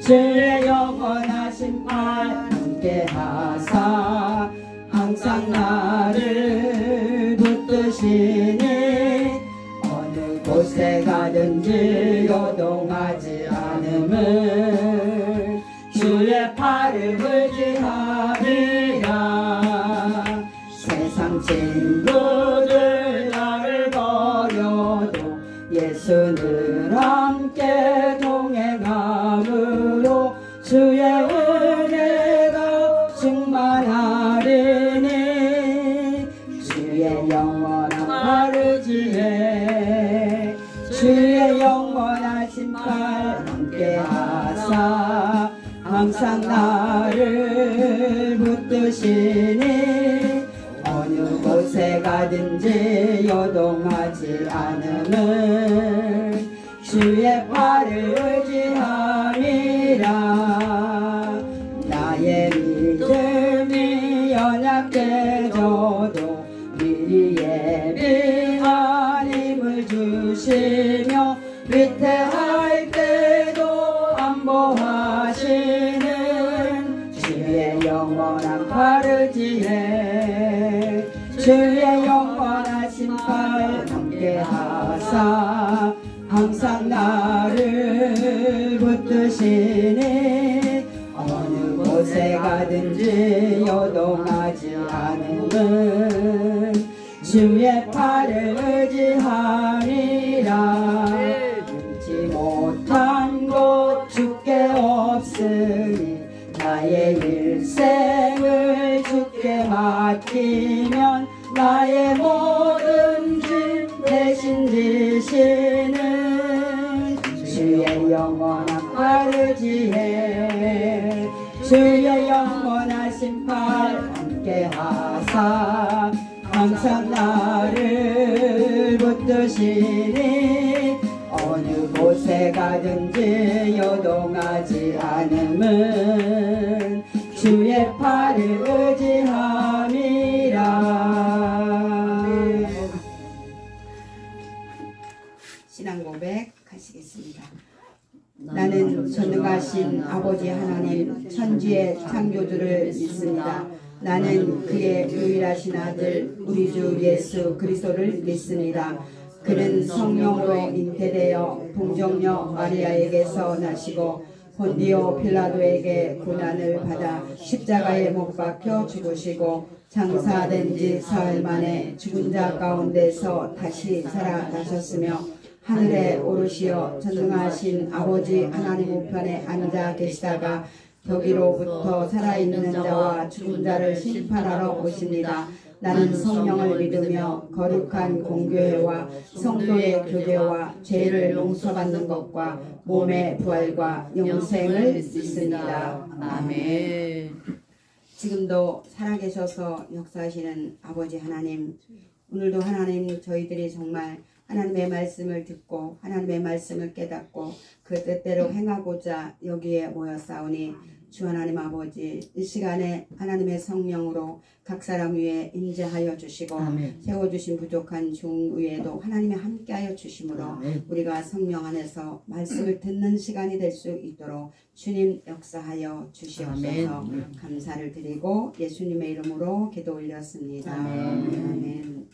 주의 영원하신 발 함께 하사 항상 나를 붙드시니 어느 곳에 가든지 요동하지 않음을 주의 팔을 의지함이라. 세상 친구들 나를 버려도 예수는 함께 동행함으로 주의 은혜가 충만하리니 주의 영원한 팔을 지혜 주의 영원하신 팔 함께 하사 항상 나를 붙드시니 어느 곳에 가든지 요동하지 않음을 주의 팔을 의지함이라. 나의 믿음이 연약해져도 미리 예비한 힘을 주시며 위태할 때도 안보하시는 주의 영원한 팔을 지혜 주의 영원하신 팔 함께 하사 항상 나를 붙드시니 어느 곳에 가든지 요동하지 않음은 주의 팔을 의지함이라. 잊지 못한 곳 주께 없으니 나의 일생을 주께 맡기면 나의 모든 짐 대신 지시는 주의 영원한 팔을 지혜 주의 영원하신 팔 함께 하사 항상 나를 붙드시니 어느 곳에 가든지 요동하지 않음은 주의 팔을 의지함이라. 신앙 고백 하시겠습니다. 나는 전능하신 아버지 하나님 천지의 창조주를 믿습니다. 나는 그의 유일하신 아들 우리 주 예수 그리스도를 믿습니다. 그는 성령으로 잉태되어 동정녀 마리아에게서 나시고 본디오 필라도에게 고난을 받아 십자가에 못 박혀 죽으시고 장사된 지 사흘 만에 죽은 자 가운데서 다시 살아나셨으며 하늘에 오르시어 전능하신 아버지 하나님 우편에 앉아 계시다가 거기로부터 살아있는 자와 죽은 자를 심판하러 오십니다. 나는 성령을 믿으며 거룩한 공교회와 성도의 교제와 죄를 용서받는 것과 몸의 부활과 영생을 믿습니다. 아멘. 지금도 살아계셔서 역사하시는 아버지 하나님, 오늘도 하나님 저희들이 정말 하나님의 말씀을 듣고 하나님의 말씀을 깨닫고 그 뜻대로 행하고자 여기에 모였사오니 주 하나님 아버지 이 시간에 하나님의 성령으로 각 사람 위에 임재하여 주시고 아멘. 세워주신 부족한 종 위에도 하나님이 함께하여 주심으로 아멘. 우리가 성령 안에서 말씀을 듣는 시간이 될 수 있도록 주님 역사하여 주시옵소서. 아멘. 감사를 드리고 예수님의 이름으로 기도 올렸습니다. 아멘. 아멘.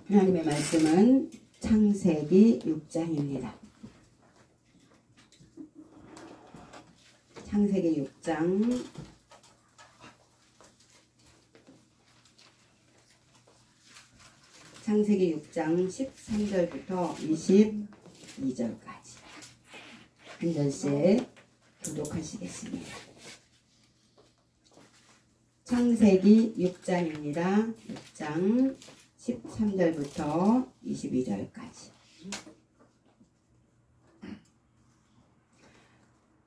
하나님의 말씀은 창세기 6장입니다. 창세기 6장 창세기 6장 13절부터 22절까지 한 절씩 교독하시겠습니다. 창세기 6장입니다. 6장 13절부터 22절까지.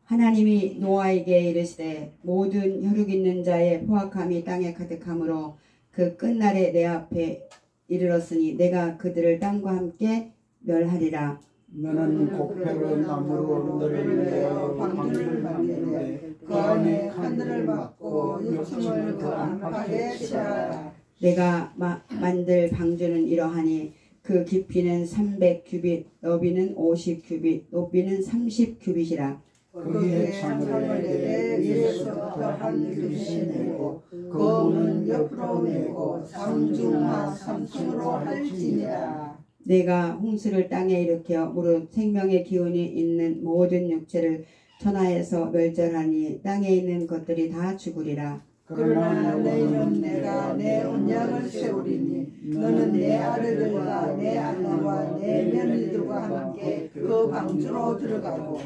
하나님이 노아에게 이르시되 모든 혈육 있는 자의 포악함이 땅에 가득하므로 그 끝날에 내 앞에 이르렀으니 내가 그들을 땅과 함께 멸하리라. 너는 곡표를 나무로 너를 내어 방주를 만드되 그 안에 하늘을 막고 육축을 그 안팎에 칠하라. 내가 만들 방주는 이러하니 그 깊이는 300규빗, 너비는 50규빗, 높이는 30규빗이라. 거기에 창을 내되 위에서부터 하늘을 내고 그 문은 옆으로 내고 삼중하 삼층으로 할지니라. 내가 홍수를 땅에 일으켜 무릇 생명의 기운이 있는 모든 육체를 천하에서 멸절하니 땅에 있는 것들이 다 죽으리라. 그러나 너희는 내가 내 언약을 세우리니 너는 내 아들들과 내 아내와 내 며느리들과 함께 그 방주로 들어가고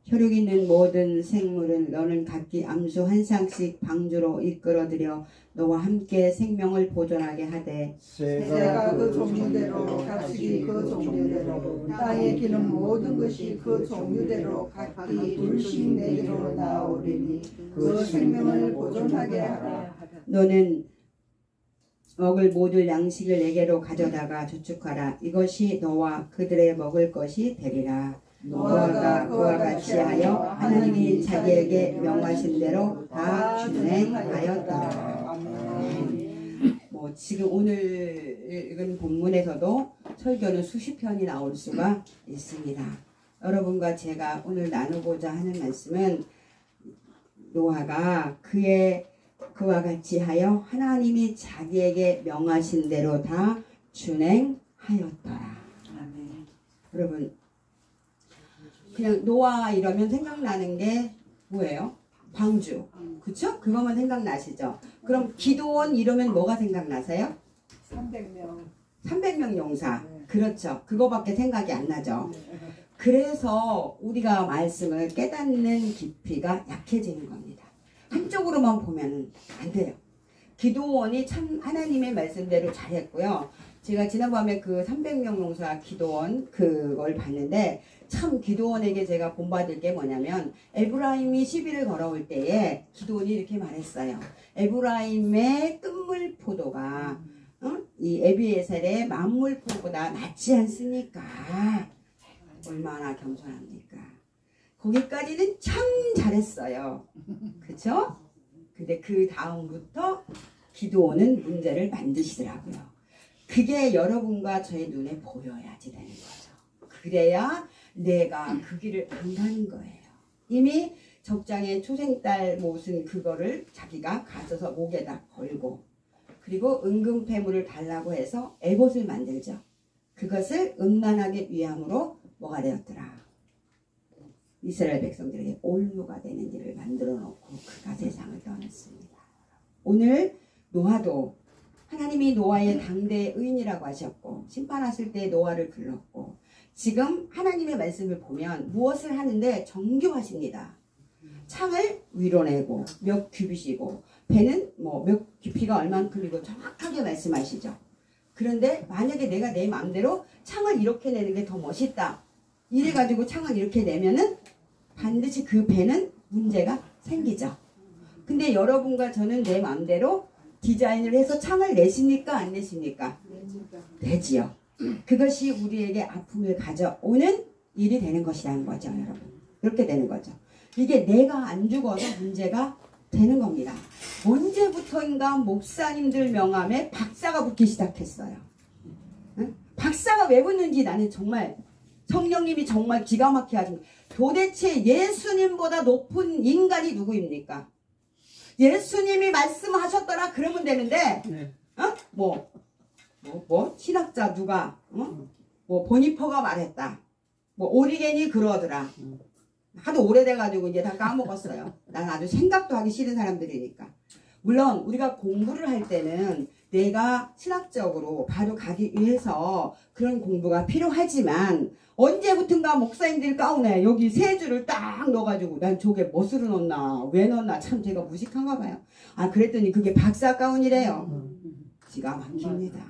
혈육 있는 모든 생물은 너는 각기 암수 한 쌍씩 방주로 이끌어들여 너와 함께 생명을 보존하게 하되 새가 그 종류대로 가축이 그 종류대로 땅에 기는 모든 것이 그 종류대로 각기 둘씩 내게로 나오리니 그 생명을 보존하게 하라. 너는 먹을 모든 양식을 내게로 가져다가 저축하라. 이것이 너와 그들의 먹을 것이 되리라. 노아가 그와 같이 하여 하나님이 자기에게 명하신 대로 다 준행하였더라. 지금 오늘 읽은 본문에서도 설교는 수십 편이 나올 수가 있습니다. 여러분과 제가 오늘 나누고자 하는 말씀은 노아가 그와 같이 하여 하나님이 자기에게 명하신 대로 다 준행하였더라. 여러분 그냥 노아 이러면 생각나는 게 뭐예요? 방주. 그쵸? 그것만 생각나시죠? 그럼 기도원 이러면 뭐가 생각나세요? 300명 용사. 그렇죠. 그거밖에 생각이 안 나죠. 그래서 우리가 말씀을 깨닫는 깊이가 약해지는 겁니다. 한쪽으로만 보면 안 돼요. 기도원이 참 하나님의 말씀대로 잘했고요. 제가 지난밤에 그 300명 용사 기도원 그걸 봤는데 참 기도원에게 제가 본받을 게 뭐냐면 에브라임이 시비를 걸어올 때에 기도원이 이렇게 말했어요. 에브라임의 끝물포도가 이 에비에셀의 만물포도보다 낫지 않습니까? 얼마나 겸손합니까? 거기까지는 참 잘했어요. 그쵸? 근데 그 다음부터 기도원은 문제를 만드시더라고요. 그게 여러분과 저의 눈에 보여야지 되는 거죠. 그래야 내가 그 길을 안 가는 거예요. 이미 적장의 초생딸 못은 그거를 자기가 가져서 목에다 걸고 그리고 은금패물을 달라고 해서 에봇을 만들죠. 그것을 음란하게 위함으로 뭐가 되었더라. 이스라엘 백성들에게 올무가 되는 일을 만들어 놓고 그가 세상을 떠났습니다. 오늘 노아도 하나님이 노아의 당대의 의인이라고 하셨고 심판하실 때 노아를 불렀고 지금 하나님의 말씀을 보면 무엇을 하는데 정교하십니다. 창을 위로 내고 몇 규빗이고 배는 뭐 몇 깊이가 얼만큼이고 정확하게 말씀하시죠. 그런데 만약에 내가 내 마음대로 창을 이렇게 내는 게 더 멋있다. 이래가지고 창을 이렇게 내면은 반드시 그 배는 문제가 생기죠. 근데 여러분과 저는 내 마음대로 디자인을 해서 창을 내십니까? 안 내십니까? 내지요. 그것이 우리에게 아픔을 가져오는 일이 되는 것이라는 거죠, 여러분. 이렇게 되는 거죠. 이게 내가 안 죽어서 문제가 되는 겁니다. 언제부터인가 목사님들 명함에 박사가 붙기 시작했어요. 응? 박사가 왜 붙는지 나는 정말 성령님이 정말 기가 막히게 하십니다. 도대체 예수님보다 높은 인간이 누구입니까? 예수님이 말씀하셨더라 그러면 되는데 신학자 누가 보니퍼가 말했다. 오리겐이 그러더라. 하도 오래돼가지고 이제 다 까먹었어요. 난 아주 생각도 하기 싫은 사람들이니까. 물론 우리가 공부를 할 때는 내가 신학적으로 바로 가기 위해서 그런 공부가 필요하지만 언제부턴가 목사님들 가운에 여기 세 줄을 딱 넣어가지고 난 저게 멋으로 넣나 왜 넣나 참 제가 무식한가 봐요. 아 그랬더니 그게 박사 가운이래요. 기가 막힙니다.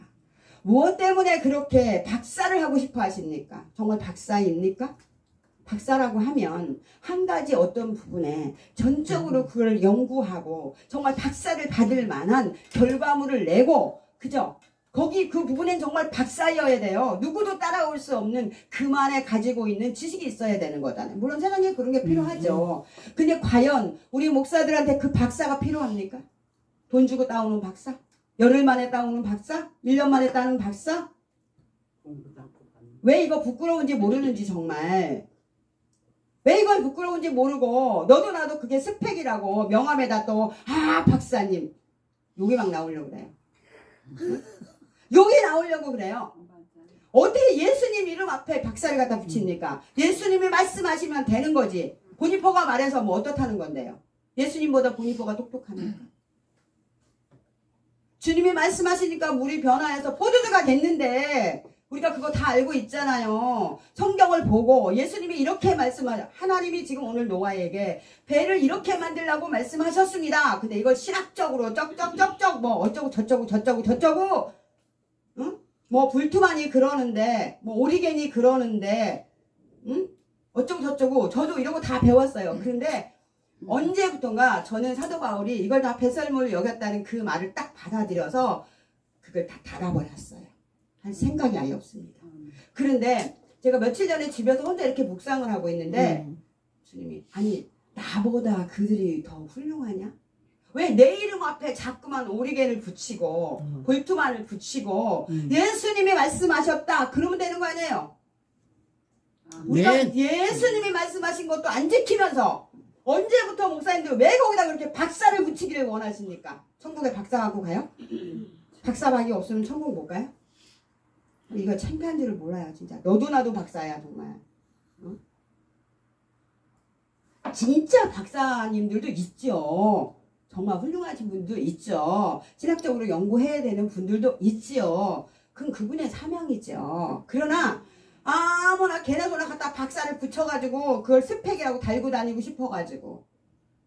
무엇 때문에 그렇게 박사를 하고 싶어 하십니까? 정말 박사입니까? 박사라고 하면 한 가지 어떤 부분에 전적으로 그걸 연구하고 정말 박사를 받을 만한 결과물을 내고 그죠? 거기 그 부분엔 정말 박사여야 돼요. 누구도 따라올 수 없는 그만에 가지고 있는 지식이 있어야 되는 거잖아요. 물론 세상에 그런 게 필요하죠. 근데 과연 우리 목사들한테 그 박사가 필요합니까? 돈 주고 따오는 박사? 열흘 만에 따오는 박사? 1년 만에 따는 박사? 왜 이거 부끄러운지 모르는지 정말 왜 이건 부끄러운지 모르고 너도 나도 그게 스펙이라고 명함에다 또 박사님 욕이 막 나오려고 그래요. 욕이 나오려고 그래요. 어떻게 예수님 이름 앞에 박사를 갖다 붙입니까? 예수님이 말씀하시면 되는 거지. 보니퍼가 말해서 뭐 어떻다는 건데요. 예수님보다 보니퍼가 똑똑합니까? 주님이 말씀하시니까 물이 변화해서 포도주가 됐는데 우리가 그거 다 알고 있잖아요. 성경을 보고 예수님이 이렇게 말씀하셔. 하나님이 지금 오늘 노아에게 배를 이렇게 만들라고 말씀하셨습니다. 근데 이걸 신학적으로 쩍쩍쩍쩍 뭐 어쩌고 저쩌고 응? 뭐 불투만이 그러는데 뭐 오리겐이 그러는데 응? 어쩌고 저쩌고 저도 이런 거 다 배웠어요. 그런데 언제부턴가 저는 사도 바울이 이걸 다 배설물을 여겼다는 그 말을 딱 받아들여서 그걸 다 닫아버렸어요. 한 생각이 아예 없습니다. 그런데 제가 며칠 전에 집에서 혼자 이렇게 묵상을 하고 있는데 주님이 아니 나보다 그들이 더 훌륭하냐? 왜 내 이름 앞에 자꾸만 오리겐을 붙이고 볼트만을 붙이고 예수님이 말씀하셨다 그러면 되는 거 아니에요? 우리가 예수님이 말씀하신 것도 안 지키면서 언제부터 목사님들 왜 거기다 그렇게 박사를 붙이기를 원하십니까? 천국에 박사 갖고 가요? 박사박이 없으면 천국 못 가요? 이거 창피한 줄을 몰라요 진짜. 너도 나도 박사야 정말. 어? 진짜 박사님들도 있죠. 정말 훌륭하신 분도 있죠. 신학적으로 연구해야 되는 분들도 있지요. 그건 그분의 사명이죠. 그러나 아무나 걔네 소나 갖다 박사를 붙여가지고 그걸 스펙이라고 달고 다니고 싶어가지고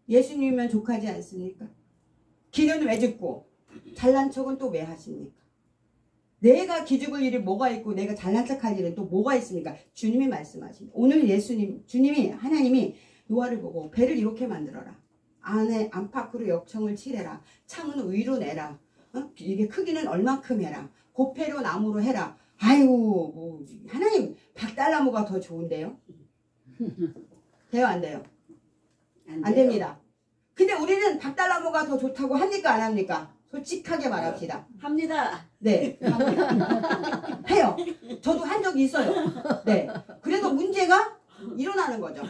예수님이면 족하지 않습니까? 기는 왜 죽고 잘난 척은 또 왜 하십니까? 내가 기죽을 일이 뭐가 있고 내가 잘난 척할 일은 또 뭐가 있습니까? 주님이 말씀하십니다. 오늘 예수님 주님이 하나님이 노아를 보고 배를 이렇게 만들어라. 안에 안팎으로 역청을 칠해라. 창은 위로 내라. 이게 크기는 얼만큼 해라. 고패로 나무로 해라. 아이고 뭐 하나님 박달나무가 더 좋은데요? 돼요 안 돼요? 안 됩니다. 근데 우리는 박달나무가 더 좋다고 합니까 안 합니까? 솔직하게 말합시다. 합니다. 네. 해요. 저도 한 적이 있어요. 네. 그래서 문제가 일어나는 거죠.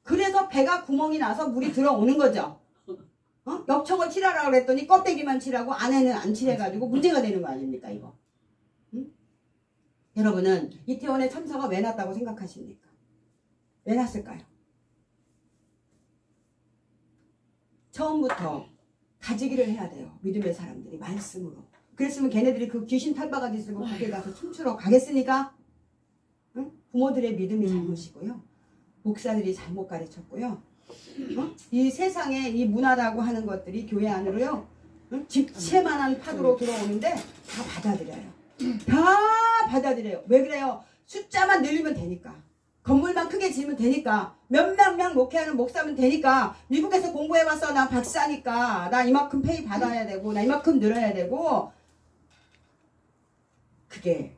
그래서 배가 구멍이 나서 물이 들어오는 거죠. 역청을 칠하라고 그랬더니 껍데기만 칠하고 안에는 안 칠해가지고 문제가 되는 거 아닙니까 이거? 응? 여러분은 이태원의 참사가 왜 났다고 생각하십니까? 왜 났을까요? 처음부터 다지기를 해야 돼요. 믿음의 사람들이 말씀으로. 그랬으면 걔네들이 그 귀신 탈바가지 쓰고 거기에 가서 춤추러 가겠습니까? 응? 부모들의 믿음이 잘못이고요. 목사들이 잘못 가르쳤고요. 이 세상에 이 문화라고 하는 것들이 교회 안으로요. 집채만한 파도로 들어오는데 다 받아들여요. 다 받아들여요. 왜 그래요? 숫자만 늘리면 되니까. 건물만 크게 지으면 되니까. 몇몇 명 목회하는 목사면 되니까. 미국에서 공부해봤어. 나 박사니까. 나 이만큼 페이 받아야 되고 나 이만큼 늘어야 되고. 그게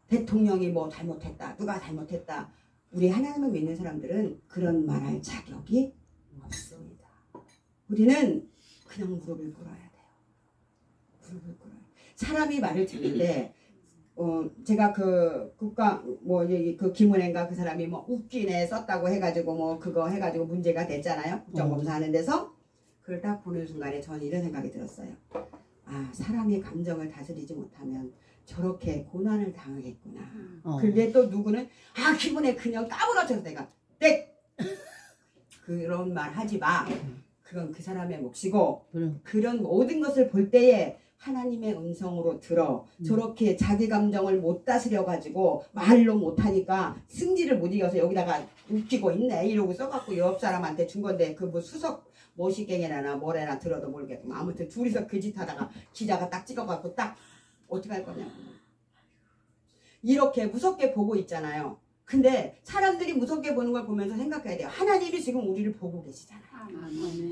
대통령이 뭐 잘못했다. 누가 잘못했다. 우리 하나님을 믿는 사람들은 그런 말할 자격이 없습니다. 우리는 그냥 무릎을 꿇어야 돼요. 무릎을 꿇어요. 사람이 말을 듣는데 제가 그 국가 그 김은혜인가 그 사람이 뭐 웃기네 썼다고 해가지고 뭐 그거 해가지고 문제가 됐잖아요. 국정검사하는 데서 그걸 딱 보는 순간에 저는 이런 생각이 들었어요. 아 사람이 감정을 다스리지 못하면 저렇게 고난을 당하겠구나. 그게 또 누구는 기분에 그냥 까불어져서 내가 땡 그런 말 하지 마. 그건 그 사람의 몫이고 그런 모든 것을 볼 때에 하나님의 음성으로 들어. 저렇게 자기 감정을 못 다스려 가지고 말로 못하니까 승질을 못 이겨서 여기다가 웃기고 있네 이러고 써갖고 옆 사람한테 준 건데 그 뭐 수석 모시갱이라나 뭐래나 들어도 모르겠고 아무튼 둘이서 그 짓 하다가 기자가 딱 찍어갖고 딱 어떻게 할 거냐. 이렇게 무섭게 보고 있잖아요. 근데 사람들이 무섭게 보는 걸 보면서 생각해야 돼요. 하나님이 지금 우리를 보고 계시잖아요.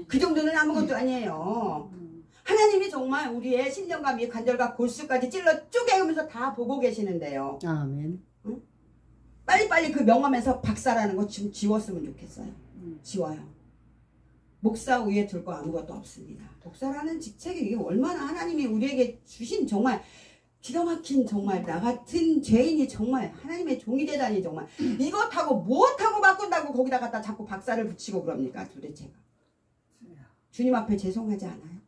그 정도는 아무것도 아니에요. 하나님이 정말 우리의 심령과 미 관절과 골수까지 찔러 쪼개면서 다 보고 계시는데요. 아멘. 응? 빨리빨리 그 명함에서 박사라는 거 지금 지웠으면 좋겠어요. 지워요. 목사 위에 둘 거 아무것도 없습니다. 목사라는 직책이 이게 얼마나 하나님이 우리에게 주신 정말 기가 막힌 정말 나 같은 죄인이 정말 하나님의 종이 되다니 정말 이것하고 무엇하고 바꾼다고 거기다 갖다 자꾸 박살을 붙이고 그럽니까 도대체가. 주님 앞에 죄송하지 않아요?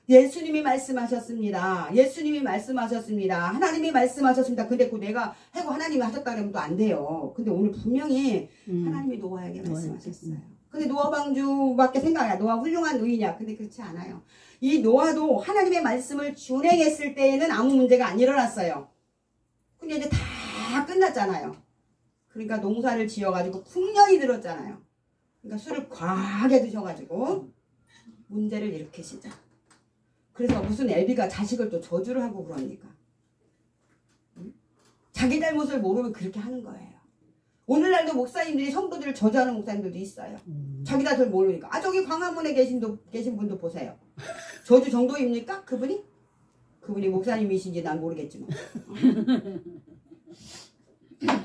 예수님이 말씀하셨습니다. 예수님이 말씀하셨습니다. 하나님이 말씀하셨습니다. 근데 그 내가 하고 하나님이 하셨다 그러면 또 안 돼요. 근데 오늘 분명히 하나님이 노아에게 말씀하셨어요. 근데 노아 방주밖에 생각 안 해요. 노아 훌륭한 노이냐. 근데 그렇지 않아요. 이 노아도 하나님의 말씀을 준행했을 때에는 아무 문제가 안 일어났어요. 근데 이제 다 끝났잖아요. 그러니까 농사를 지어가지고 풍년이 들었잖아요. 그러니까 술을 과하게 드셔가지고 문제를 일으키시죠. 그래서 무슨 애비가 자식을 또 저주를 하고 그러니까. 자기 잘못을 모르면 그렇게 하는 거예요. 오늘날도 목사님들이 성도들을 저주하는 목사님들도 있어요. 자기 잘못 모르니까. 아 저기 광화문에 계신 분도 보세요. 저주 정도입니까? 그분이? 그분이 목사님이신지 난 모르겠지만.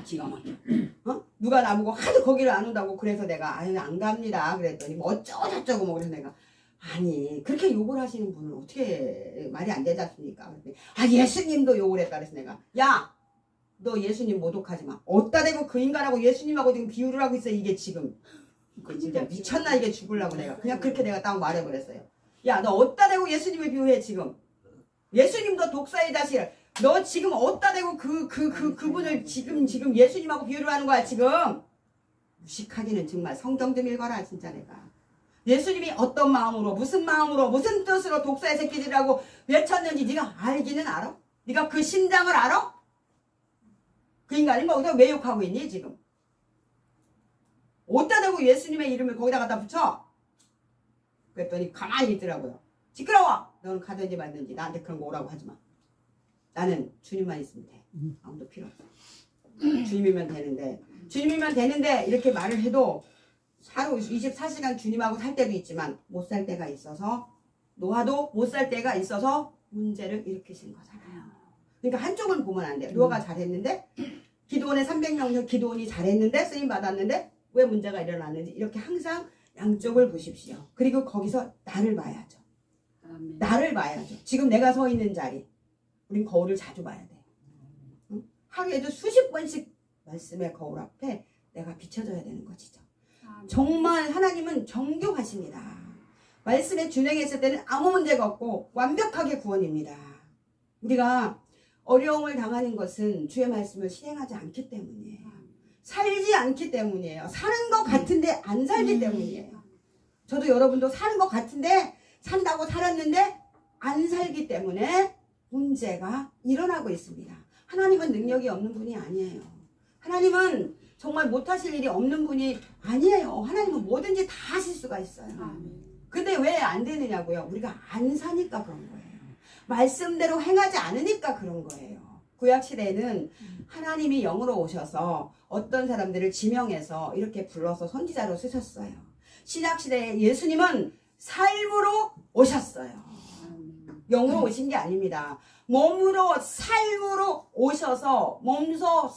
기가 막혀. 누가 나보고 하도 거기를 안 온다고 그래서 내가 아유 안 갑니다. 그랬더니 뭐 어쩌고 저쩌고 뭐 그래서 내가 아니 그렇게 욕을 하시는 분은 어떻게 말이 안 되지 않습니까? 아 예수님도 욕을 했다 그래서 내가 야 너 예수님 모독하지 마. 어디다 대고 그 인간하고 예수님하고 지금 비유를 하고 있어. 이게 지금 진짜 미쳤나 이게 죽으려고 내가 그냥 그렇게 내가 딱 말해버렸어요. 야 너 어디다 대고 예수님을 비유해 지금. 예수님도 독사의 자식. 너 지금 어디다 대고 그분을 지금 예수님하고 비유를 하는 거야 지금. 무식하기는 정말 성경 좀 읽어라 진짜 내가. 예수님이 어떤 마음으로 무슨 마음으로 무슨 뜻으로 독사의 새끼들이라고 외쳤는지 네가 알기는 알아? 네가 그 심장을 알아? 그 인간이 거기다 왜 욕하고 있니 지금? 어디다 대고 예수님의 이름을 거기다 갖다 붙여? 그랬더니 가만히 있더라고요. 시끄러워! 너는 가든지 말든지 나한테 그런 거 오라고 하지 마. 나는 주님만 있으면 돼. 아무도 필요 없어. 주님이면 되는데 주님이면 되는데 이렇게 말을 해도 하루 24시간 주님하고 살 때도 있지만 못 살 때가 있어서 노아도 못 살 때가 있어서 문제를 일으키신 거잖아요. 그러니까 한쪽은 보면 안 돼요. 노아가 잘했는데 기드온의 300명 기드온이 잘했는데 쓰임 받았는데 왜 문제가 일어났는지 이렇게 항상 양쪽을 보십시오. 그리고 거기서 나를 봐야죠. 아멘. 나를 봐야죠. 지금 내가 서 있는 자리 우린 거울을 자주 봐야 돼요. 응? 하루에도 수십 번씩 말씀의 거울 앞에 내가 비춰져야 되는 것이죠. 아멘. 정말 하나님은 정교하십니다. 말씀에 준행했을 때는 아무 문제가 없고 완벽하게 구원입니다. 우리가 어려움을 당하는 것은 주의 말씀을 실행하지 않기 때문이에요. 살지 않기 때문이에요. 사는 것 같은데 안 살기 때문이에요. 저도 여러분도 사는 것 같은데 산다고 살았는데 안 살기 때문에 문제가 일어나고 있습니다. 하나님은 능력이 없는 분이 아니에요. 하나님은 정말 못하실 일이 없는 분이 아니에요. 하나님은 뭐든지 다 하실 수가 있어요. 근데 왜 안 되느냐고요? 우리가 안 사니까 그런 거예요. 말씀대로 행하지 않으니까 그런 거예요. 구약시대에는 하나님이 영으로 오셔서 어떤 사람들을 지명해서 이렇게 불러서 선지자로 쓰셨어요. 신약시대에 예수님은 삶으로 오셨어요. 영으로 오신 게 아닙니다. 몸으로 삶으로 오셔서 몸소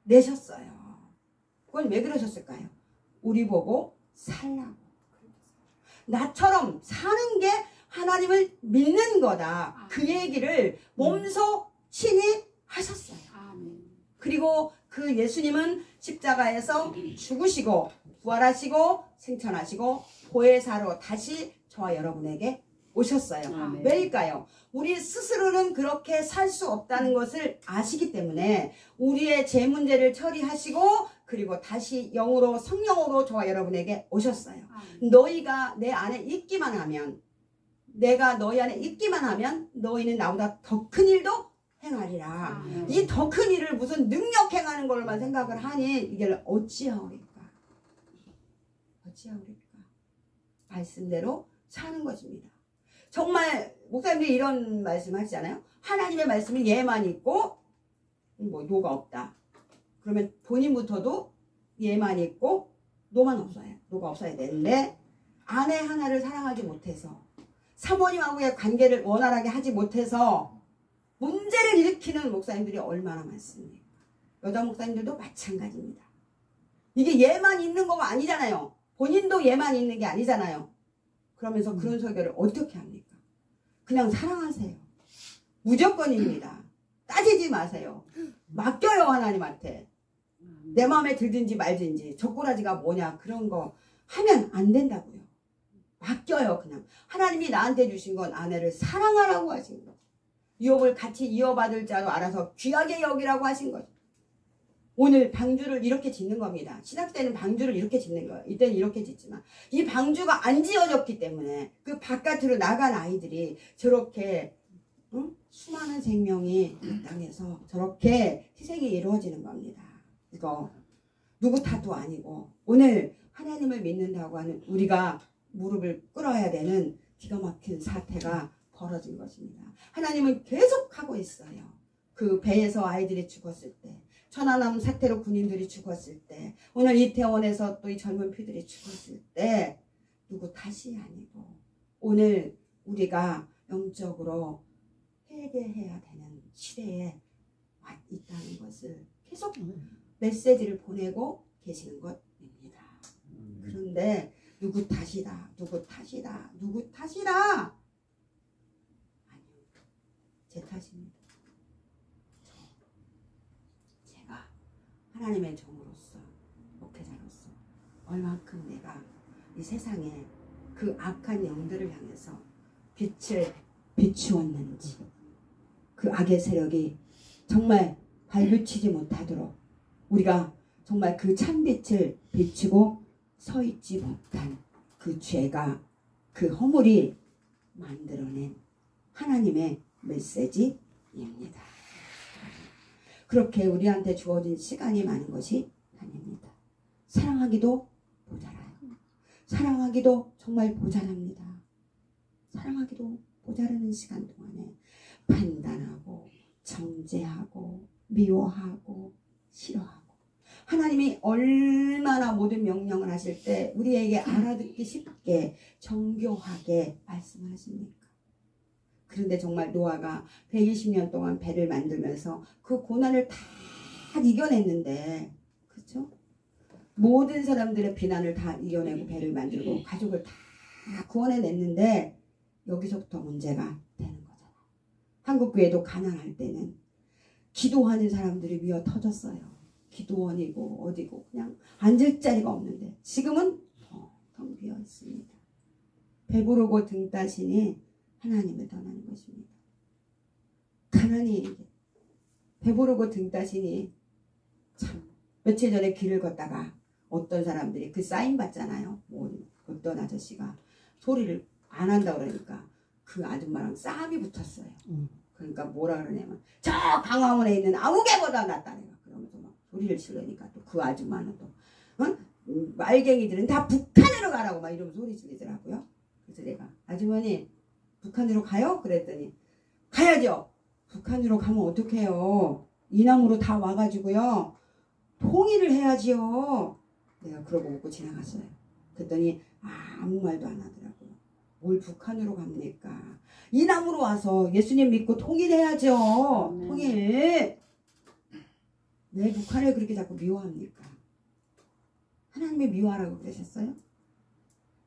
살아내셨어요. 그건 왜 그러셨을까요? 우리 보고 살라고. 나처럼 사는 게 하나님을 믿는 거다. 그 얘기를 몸소 친히 하셨어요. 그리고 그 예수님은 십자가에서 죽으시고 부활하시고 생천하시고 보혜사로 다시 저와 여러분에게 오셨어요. 왜일까요? 우리 스스로는 그렇게 살 수 없다는 것을 아시기 때문에 우리의 죄 문제를 처리하시고 그리고 다시 영으로 성령으로 저와 여러분에게 오셨어요. 너희가 내 안에 있기만 하면 내가 너희 안에 있기만 하면 너희는 나보다 더 큰 일도 행하리라. 이 더 큰 일을 무슨 능력 행하는 걸로만 생각을 하니 이걸 어찌하오리까? 어찌하오리까? 말씀대로 사는 것입니다. 정말 목사님들이 이런 말씀 하시잖아요. 하나님의 말씀은 예만 있고 뭐 노가 없다. 그러면 본인부터도 예만 있고 노만 없어요. 노가 없어야 되는데 아내 하나를 사랑하지 못해서 사모님하고의 관계를 원활하게 하지 못해서 문제를 일으키는 목사님들이 얼마나 많습니까? 여자 목사님들도 마찬가지입니다. 이게 예만 있는 거가 아니잖아요. 본인도 예만 있는 게 아니잖아요. 그러면서 그런 설교를 어떻게 합니까? 그냥 사랑하세요. 무조건입니다. 따지지 마세요. 맡겨요, 하나님한테. 내 마음에 들든지 말든지 저 꼬라지가 뭐냐 그런 거 하면 안 된다고요. 맡겨요. 그냥 하나님이 나한테 주신 건 아내를 사랑하라고 하신 거죠. 유업을 같이 이어받을 자로 알아서 귀하게 여기라고 하신 거죠. 오늘 방주를 이렇게 짓는 겁니다. 신학 때는 방주를 이렇게 짓는 거예요. 이때는 이렇게 짓지만 이 방주가 안 지어졌기 때문에 그 바깥으로 나간 아이들이 저렇게 수많은 생명이 이 땅에서 저렇게 희생이 이루어지는 겁니다. 이거 누구 탓도 아니고 오늘 하나님을 믿는다고 하는 우리가 무릎을 꿇어야 되는 기가 막힌 사태가 벌어진 것입니다. 하나님은 계속하고 있어요. 그 배에서 아이들이 죽었을 때, 천안함 사태로 군인들이 죽었을 때, 오늘 이태원에서 또 이 젊은 피들이 죽었을 때 누구 탓이 아니고 오늘 우리가 영적으로 회개해야 되는 시대에 있다는 것을 계속 메시지를 보내고 계시는 것입니다. 그런데 누구 탓이다, 누구 탓이다, 누구 탓이다. 아니요, 제 탓입니다. 제가 하나님의 종으로서, 목회자로서 얼만큼 내가 이 세상에 그 악한 영들을 향해서 빛을 비추었는지, 그 악의 세력이 정말 발붙이지 못하도록 우리가 정말 그 찬빛을 비추고 서 있지 못한 그 죄가, 그 허물이 만들어낸 하나님의 메시지입니다. 그렇게 우리한테 주어진 시간이 많은 것이 아닙니다. 사랑하기도 모자라요. 사랑하기도 정말 모자랍니다. 사랑하기도 모자라는 시간 동안에 판단하고 정죄하고 미워하고 싫어하고, 하나님이 얼마나 모든 명령을 하실 때 우리에게 알아듣기 쉽게 정교하게 말씀을 하십니까? 그런데 정말 노아가 120년 동안 배를 만들면서 그 고난을 다 이겨냈는데, 그렇죠? 모든 사람들의 비난을 다 이겨내고 배를 만들고 가족을 다 구원해냈는데 여기서부터 문제가 되는 거잖아요. 한국교회도 가난할 때는 기도하는 사람들이 미어 터졌어요. 기도원이고 어디고 그냥 앉을 자리가 없는데 지금은 텅 비어 있습니다. 배부르고 등 따시니 하나님을 떠나는 것입니다. 가난이 배부르고 등 따시니, 참 며칠 전에 길을 걷다가 어떤 사람들이 그 사인 받잖아요. 어떤 아저씨가 소리를 안 한다 그러니까 그 아줌마랑 싸움이 붙었어요. 그러니까 뭐라 그러냐면 저 광화문에 있는 아무 개보다 낫다 내가. 그러면서 막 소리를 지르니까 또 그 아줌마는 또 말갱이들은 다 북한으로 가라고 막 이러면서 소리 지르더라고요. 그래서 내가 아주머니 북한으로 가요? 그랬더니 가야죠. 북한으로 가면 어떡해요. 이남으로 다 와가지고요 통일을 해야지요. 내가 그러고 웃고 지나갔어요. 그랬더니 아무 말도 안 하더라고요. 뭘 북한으로 갑니까? 이남으로 와서 예수님 믿고 통일해야죠. 통일. 왜 북한을 그렇게 자꾸 미워합니까? 하나님이 미워하라고 그러셨어요?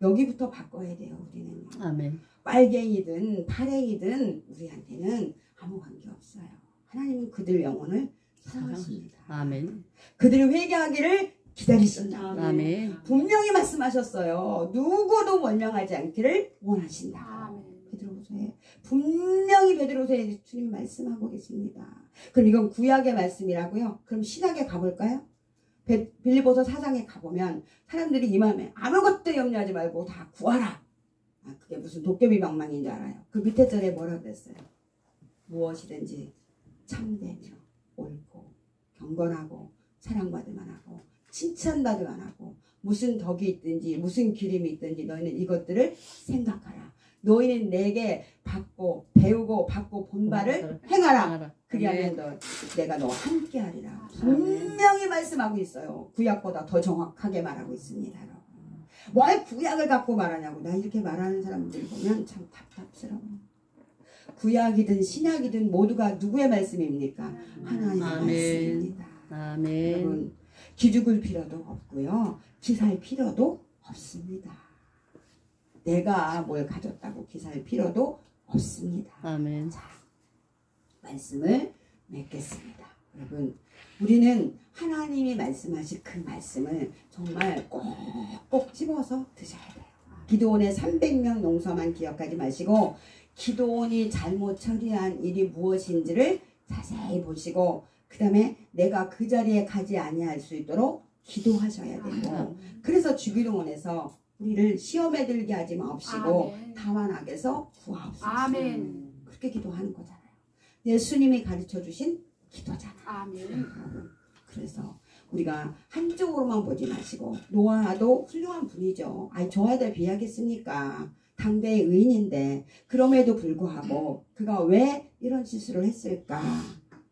여기부터 바꿔야 돼요. 우리는. 아멘. 빨갱이든 파랭이든 우리한테는 아무 관계 없어요. 하나님은 그들 영혼을 사랑하십니다. 아멘. 그들이 회개하기를 기다리신다. 아멘. 분명히 말씀하셨어요. 누구도 멸망하지 않기를 원하신다. 아멘. 베드로후서에 분명히 베드로후서에 주님 말씀하고 계십니다. 그럼 이건 구약의 말씀이라고요? 그럼 신약에 가볼까요? 빌립보서 4장에 가보면 사람들이 이 마음에 아무것도 염려하지 말고 다 구하라. 그게 무슨 도깨비 방망이인 줄 알아요. 그 밑에 절에 뭐라 그랬어요? 무엇이든지 참되며 옳고 경건하고 사랑받을 만하고 칭찬받을 만하고 무슨 덕이 있든지 무슨 기림이 있든지 너희는 이것들을 생각하라. 너희는 내게 받고 배우고 받고 본 바를 행하라. 그리하면 내가 너와 함께하리라. 분명히 말씀하고 있어요. 구약보다 더 정확하게 말하고 있습니다. 왜 구약을 갖고 말하냐고. 나 이렇게 말하는 사람들 보면 참 답답스러워. 구약이든 신약이든 모두가 누구의 말씀입니까? 하나님의 말씀입니다. 아멘. 여러분 기죽을 필요도 없고요. 기살 필요도 없습니다. 내가 뭘 가졌다고 기살 필요도 없습니다. 아멘. 자, 말씀을 맺겠습니다. 여러분, 우리는 하나님이 말씀하신 그 말씀을 정말 꼭꼭 집어서 드셔야 돼요. 기드온의 300명 용서만 기억하지 마시고 기드온이 잘못 처리한 일이 무엇인지를 자세히 보시고 그 다음에 내가 그 자리에 가지 아니할 수 있도록 기도하셔야 되고, 그래서 주기도문에서 우리를 시험에 들게 하지 마옵시고 다만 악에서 구하옵소서. 아멘. 그렇게 기도하는 거잖아요. 예수님이 가르쳐 주신 기도잖아요. 아멘. 그래서 우리가 한쪽으로만 보지 마시고, 노아도 훌륭한 분이죠. 아니 저와들 비하겠습니까? 당대의 의인인데 그럼에도 불구하고 그가 왜 이런 실수를 했을까?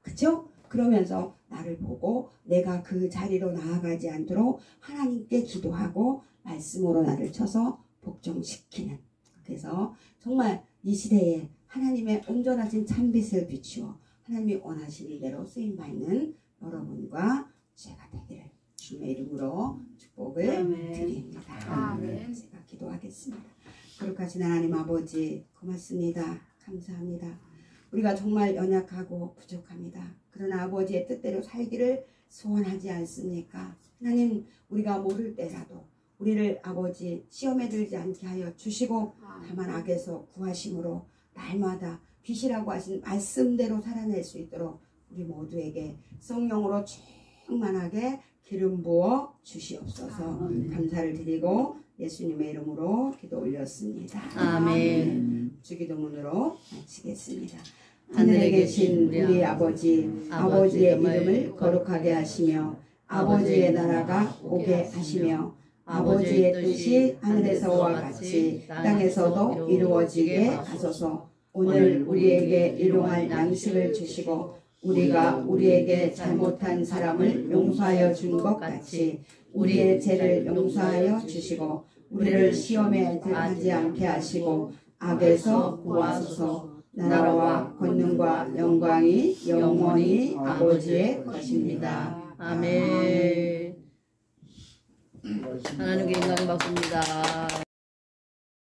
그쵸? 그러면서 나를 보고 내가 그 자리로 나아가지 않도록 하나님께 기도하고 말씀으로 나를 쳐서 복종시키는, 그래서 정말 이 시대에 하나님의 온전하신 참빛을 비추어 하나님이 원하시는 대로 쓰임받는 여러분과 제가 되기를 주님의 이름으로 축복을 드립니다. 아멘. 제가 기도하겠습니다. 거룩하신 하나님 아버지, 고맙습니다. 감사합니다. 우리가 정말 연약하고 부족합니다. 그러나 아버지의 뜻대로 살기를 소원하지 않습니까? 하나님, 우리가 모를 때라도 우리를 아버지 시험에 들지 않게 하여 주시고 다만 악에서 구하심으로 날마다 빛이라고 하신 말씀대로 살아낼 수 있도록 우리 모두에게 성령으로 충만하게 기름 부어 주시옵소서. 감사를 드리고 예수님의 이름으로 기도 올렸습니다. 아멘. 주기도문으로 마치겠습니다. 하늘에 계신 우리 아버지의 이름을 거룩하게 하시며 아버지의 나라가 오게 하시며 아버지의 뜻이 하늘에서와 같이 땅에서도 이루어지게 하소서. 오늘 우리에게 일용할 양식을 주시고 우리가 우리에게 잘못한 사람을 용서하여 준 것 같이 우리의 죄를 용서하여 주시고 우리를 시험에 들게 않게 하시고 악에서 구하소서. 나라와 권능과 영광이 영원히 아버지의 것입니다. 아멘. 하나님께 영광 받습니다.